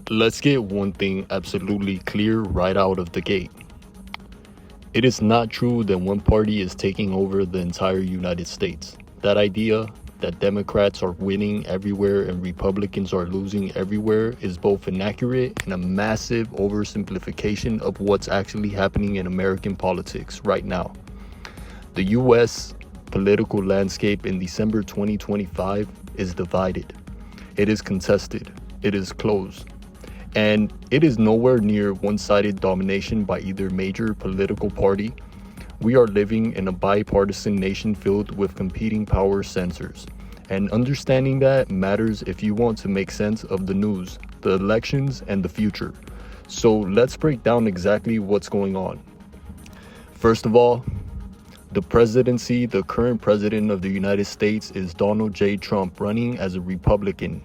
Let's get one thing absolutely clear right out of the gate. It is not true that one party is taking over the entire United States. That idea that Democrats are winning everywhere and Republicans are losing everywhere is both inaccurate and a massive oversimplification of what's actually happening in American politics right now. The US political landscape in December 2025 is divided. It is contested. It is closed. And it is nowhere near one-sided domination by either major political party. We are living in a bipartisan nation filled with competing power centers. And understanding that matters if you want to make sense of the news, the elections, and the future. So let's break down exactly what's going on. First of all, the presidency, the current president of the United States is Donald J. Trump, running as a Republican.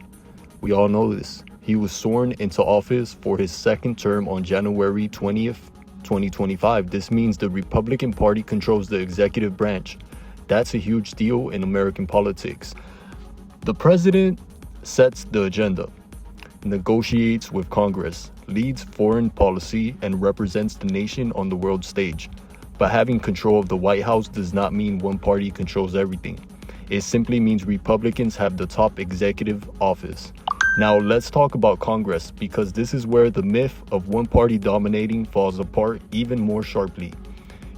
We all know this. He was sworn into office for his second term on January 20th, 2025. This means the Republican Party controls the executive branch. That's a huge deal in American politics. The president sets the agenda, negotiates with Congress, leads foreign policy, and represents the nation on the world stage. But having control of the White House does not mean one party controls everything. It simply means Republicans have the top executive office. Now let's talk about Congress, because this is where the myth of one party dominating falls apart even more sharply.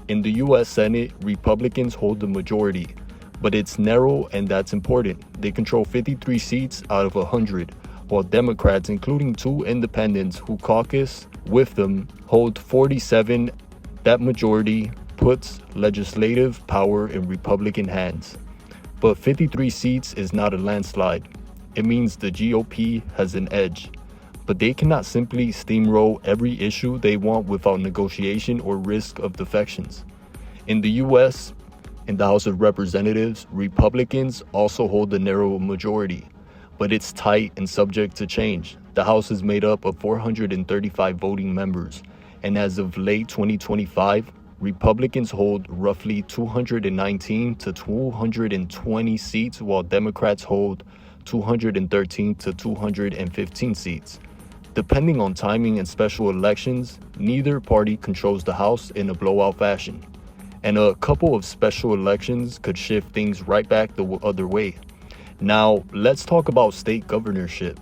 In the US Senate, Republicans hold the majority, but it's narrow, and that's important. They control 53 seats out of 100, while Democrats, including 2 independents who caucus with them, hold 47. That majority puts legislative power in Republican hands. But 53 seats is not a landslide. It means the GOP has an edge, but they cannot simply steamroll every issue they want without negotiation or risk of defections. In the US, in the House of Representatives, Republicans also hold a narrow majority, but it's tight and subject to change. The House is made up of 435 voting members, and as of late 2025, Republicans hold roughly 219 to 220 seats, while Democrats hold 213 to 215 seats. Depending on timing and special elections, neither party controls the House in a blowout fashion. And a couple of special elections could shift things right back the other way. Now, let's talk about state governorship,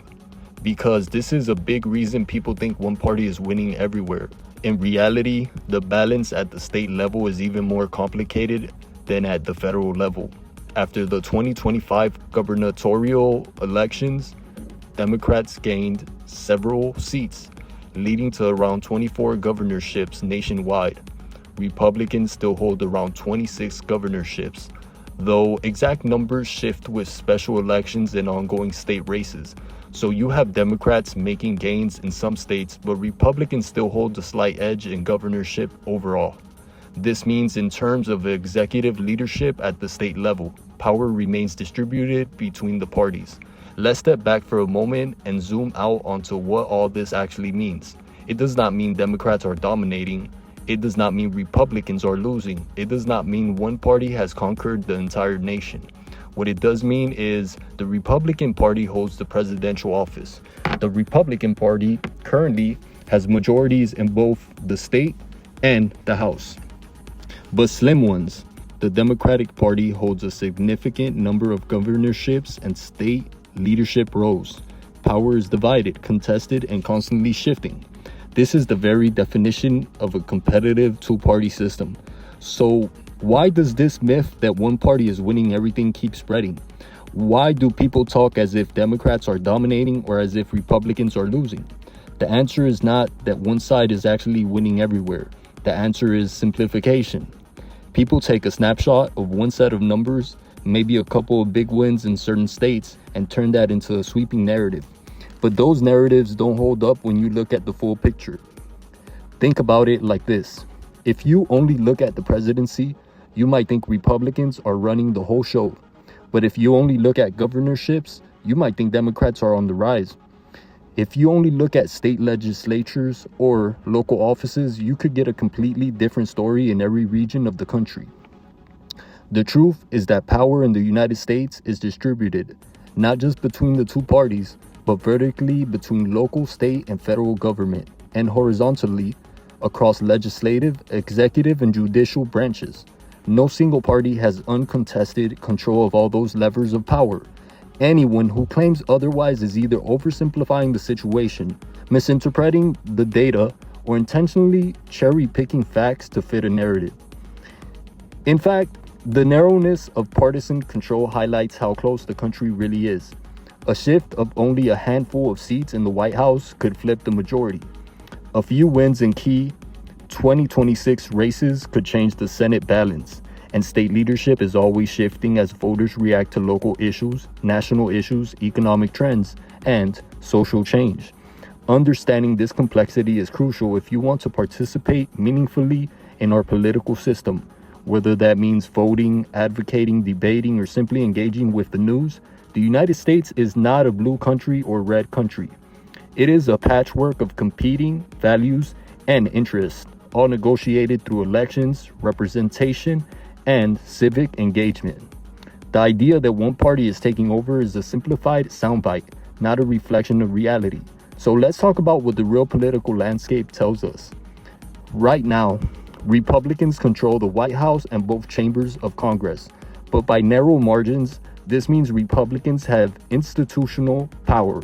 because this is a big reason people think one party is winning everywhere. In reality, the balance at the state level is even more complicated than at the federal level. After the 2025 gubernatorial elections, Democrats gained several seats, leading to around 24 governorships nationwide. Republicans still hold around 26 governorships, though exact numbers shift with special elections and ongoing state races. So you have Democrats making gains in some states, but Republicans still hold a slight edge in governorship overall. This means in terms of executive leadership at the state level, power remains distributed between the parties. Let's step back for a moment and zoom out onto what all this actually means. It does not mean Democrats are dominating. It does not mean Republicans are losing. It does not mean one party has conquered the entire nation. What it does mean is the Republican Party holds the presidential office. The Republican Party currently has majorities in both the state and the House, but slim ones. The Democratic Party holds a significant number of governorships and state leadership roles. Power is divided, contested, and constantly shifting. This is the very definition of a competitive two-party system. So why does this myth that one party is winning everything keep spreading? Why do people talk as if Democrats are dominating or as if Republicans are losing? The answer is not that one side is actually winning everywhere. The answer is simplification. People take a snapshot of one set of numbers, maybe a couple of big wins in certain states, and turn that into a sweeping narrative. But those narratives don't hold up when you look at the full picture. Think about it like this. If you only look at the presidency, you might think Republicans are running the whole show. But if you only look at governorships, you might think Democrats are on the rise. If you only look at state legislatures or local offices, you could get a completely different story in every region of the country. The truth is that power in the United States is distributed, not just between the two parties, but vertically between local, state, and federal government, and horizontally across legislative, executive, and judicial branches. No single party has uncontested control of all those levers of power. Anyone who claims otherwise is either oversimplifying the situation, misinterpreting the data, or intentionally cherry-picking facts to fit a narrative. In fact, the narrowness of partisan control highlights how close the country really is. A shift of only a handful of seats in the White House could flip the majority. A few wins in key 2026 races could change the Senate balance, and state leadership is always shifting as voters react to local issues, national issues, economic trends, and social change. Understanding this complexity is crucial if you want to participate meaningfully in our political system. Whether that means voting, advocating, debating, or simply engaging with the news, the United States is not a blue country or red country. It is a patchwork of competing values and interests, all negotiated through elections, representation, and civic engagement. The idea that one party is taking over is a simplified soundbite, not a reflection of reality. So let's talk about what the real political landscape tells us. Right now, Republicans control the White House and both chambers of Congress, but by narrow margins, this means Republicans have institutional power,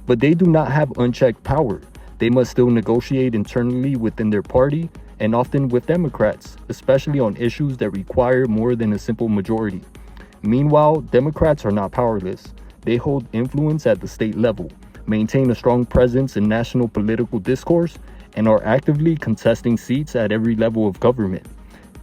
but they do not have unchecked power. They must still negotiate internally within their party and often with Democrats, especially on issues that require more than a simple majority. Meanwhile, Democrats are not powerless. They hold influence at the state level, maintain a strong presence in national political discourse, and are actively contesting seats at every level of government.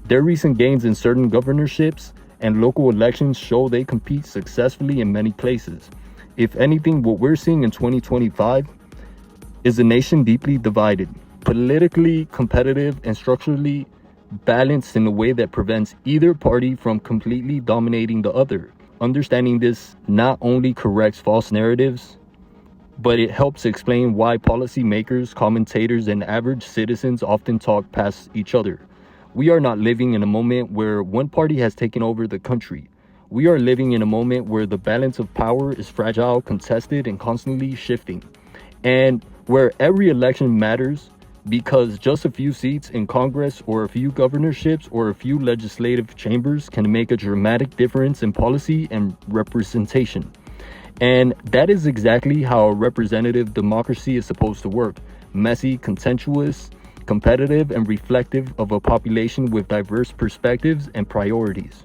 Their recent gains in certain governorships and local elections show they compete successfully in many places. If anything, what we're seeing in 2025 is a nation deeply divided, politically competitive, and structurally balanced in a way that prevents either party from completely dominating the other. Understanding this not only corrects false narratives, but it helps explain why policymakers, commentators, and average citizens often talk past each other. We are not living in a moment where one party has taken over the country. We are living in a moment where the balance of power is fragile, contested, and constantly shifting. And where every election matters because just a few seats in Congress or a few governorships or a few legislative chambers can make a dramatic difference in policy and representation. And that is exactly how a representative democracy is supposed to work: messy, contentious, competitive, and reflective of a population with diverse perspectives and priorities.